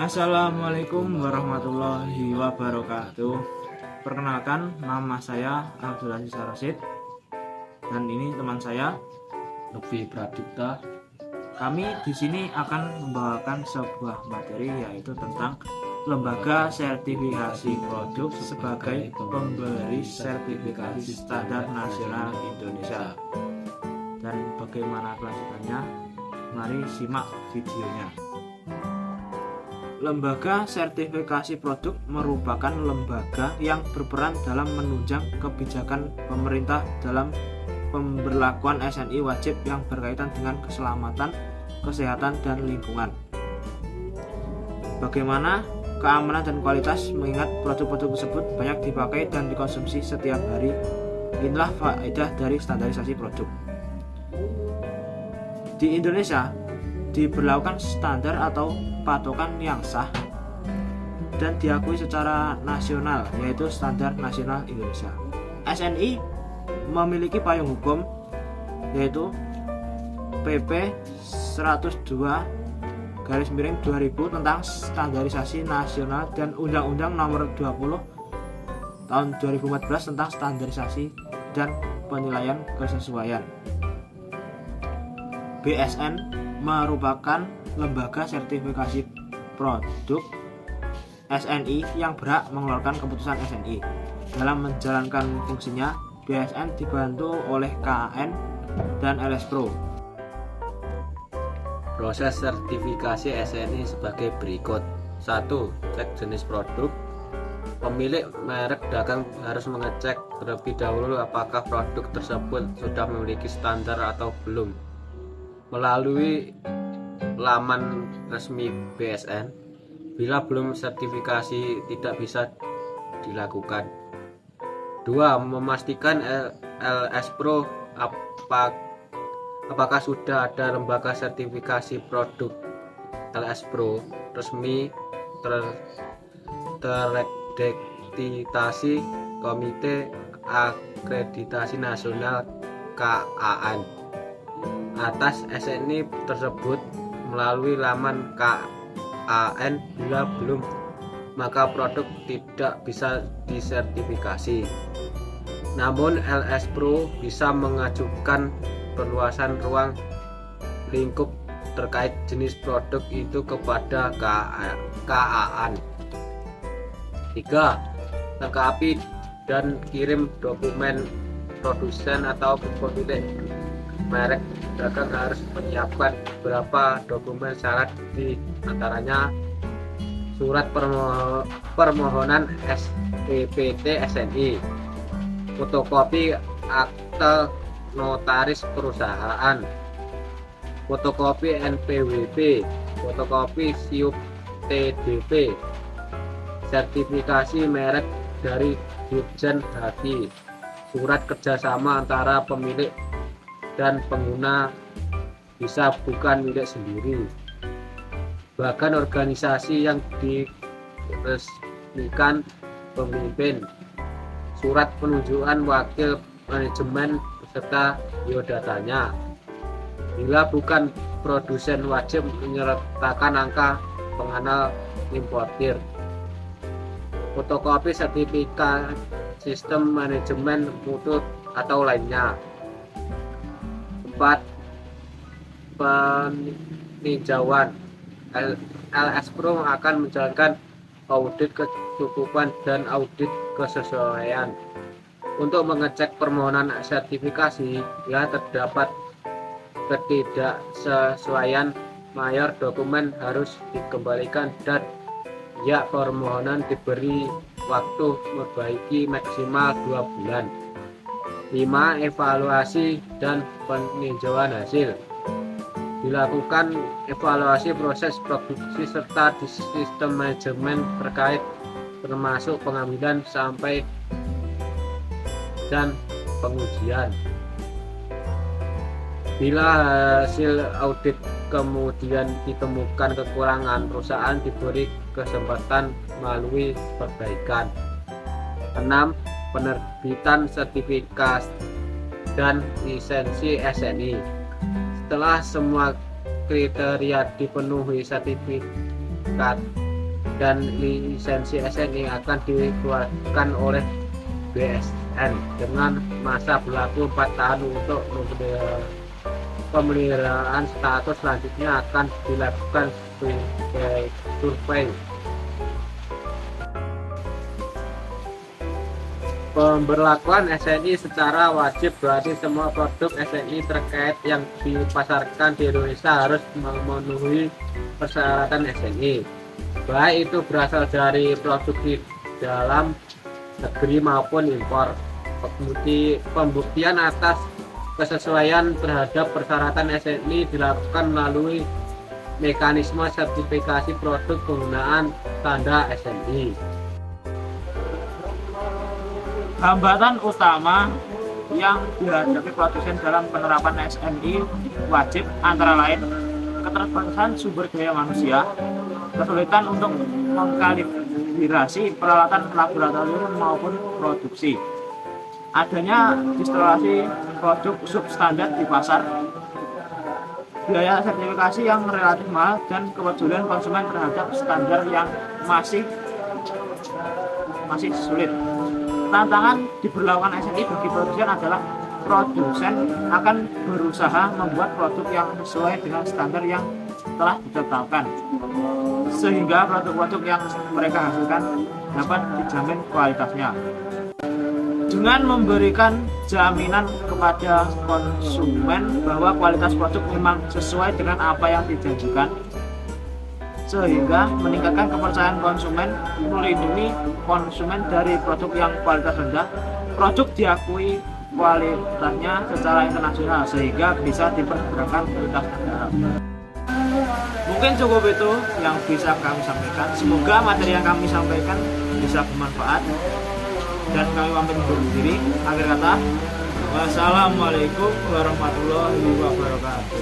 Assalamualaikum warahmatullahi wabarakatuh. Perkenalkan, nama saya Abdul Aziz Rasid dan ini teman saya Lutfi Pradipta. Kami di sini akan membawakan sebuah materi yaitu tentang lembaga sertifikasi produk sebagai pemberi sertifikasi standar nasional Indonesia. Dan bagaimana kelanjutannya? Mari simak videonya. Lembaga sertifikasi produk merupakan lembaga yang berperan dalam menunjang kebijakan pemerintah dalam pemberlakuan SNI wajib yang berkaitan dengan keselamatan, kesehatan, dan lingkungan. Bagaimana keamanan dan kualitas, mengingat produk-produk tersebut banyak dipakai dan dikonsumsi setiap hari. Inilah faedah dari standarisasi produk. Di Indonesia diberlakukan standar atau patokan yang sah dan diakui secara nasional, yaitu Standar Nasional Indonesia. SNI memiliki payung hukum yaitu PP 102/2000 tentang standarisasi nasional dan Undang-Undang Nomor 20 Tahun 2014 tentang standarisasi dan penilaian kesesuaian. BSN merupakan lembaga sertifikasi produk SNI yang berhak mengeluarkan keputusan SNI. Dalam menjalankan fungsinya, BSN dibantu oleh KAN dan LS-Pro. Proses sertifikasi SNI sebagai berikut. 1. Cek jenis produk. Pemilik merek dagang harus mengecek terlebih dahulu apakah produk tersebut sudah memiliki standar atau belum melalui laman resmi BSN. Bila belum, sertifikasi tidak bisa dilakukan. 2. Memastikan LS-Pro apakah sudah ada lembaga sertifikasi produk LS-Pro resmi terakreditasi Komite Akreditasi Nasional KAN atas SNI tersebut melalui laman KAN. Bila belum, maka produk tidak bisa disertifikasi. Namun LS-Pro bisa mengajukan perluasan ruang lingkup terkait jenis produk itu kepada KAN. 3. Lengkapi dan kirim dokumen produsen atau pemilik merek dagang harus menyiapkan beberapa dokumen syarat, di antaranya surat permohonan SPPT SNI, fotokopi akte notaris perusahaan, fotokopi NPWP, fotokopi SIUP TDP, sertifikasi merek dari Dirjen Haki, surat kerjasama antara pemilik dan pengguna, bisa bukan milik sendiri, bahkan organisasi yang diresmikan pemimpin, surat penunjukan wakil manajemen beserta biodatanya. Bila bukan, produsen wajib menyertakan angka pengenal importir, fotokopi sertifikat sistem manajemen mutu atau lainnya. 4. Peninjauan. LS-Pro akan menjalankan audit kecukupan dan audit kesesuaian. Untuk mengecek permohonan sertifikasi, bila terdapat ketidaksesuaian mayor, dokumen harus dikembalikan dan pihak permohonan diberi waktu memperbaiki maksimal 2 bulan. 5. Evaluasi dan peninjauan hasil. Dilakukan evaluasi proses produksi serta di sistem manajemen terkait, termasuk pengambilan sampai dan pengujian. Bila hasil audit kemudian ditemukan kekurangan, perusahaan diberi kesempatan melalui perbaikan. 6. Penerbitan sertifikat dan lisensi SNI. Setelah semua kriteria dipenuhi, sertifikat dan lisensi SNI akan dikeluarkan oleh BSN dengan masa berlaku 4 tahun. Untuk pemeliharaan status selanjutnya akan dilakukan survei. Pemberlakuan SNI secara wajib berarti semua produk SNI terkait yang dipasarkan di Indonesia harus memenuhi persyaratan SNI, baik itu berasal dari produksi dalam negeri maupun impor. Pembuktian atas kesesuaian terhadap persyaratan SNI dilakukan melalui mekanisme sertifikasi produk penggunaan tanda SNI. Hambatan utama yang dihadapi produsen dalam penerapan SNI wajib antara lain keterbatasan sumber daya manusia, kesulitan untuk mengkalibrasi peralatan laboratorium maupun produksi, adanya distorsi produk substandar di pasar, biaya sertifikasi yang relatif mahal, dan kepedulian konsumen terhadap standar yang masih sulit. Tantangan diberlakukan SNI bagi produsen adalah produsen akan berusaha membuat produk yang sesuai dengan standar yang telah ditetapkan, sehingga produk-produk yang mereka hasilkan dapat dijamin kualitasnya. Dengan memberikan jaminan kepada konsumen bahwa kualitas produk memang sesuai dengan apa yang dijanjikan, sehingga meningkatkan kepercayaan konsumen, melindungi konsumen dari produk yang kualitas rendah, produk diakui kualitasnya secara internasional sehingga bisa diperkirakan kualitas negara. Mungkin cukup itu yang bisa kami sampaikan. Semoga materi yang kami sampaikan bisa bermanfaat, dan kami pamit undur diri. Akhir kata, wassalamualaikum warahmatullahi wabarakatuh.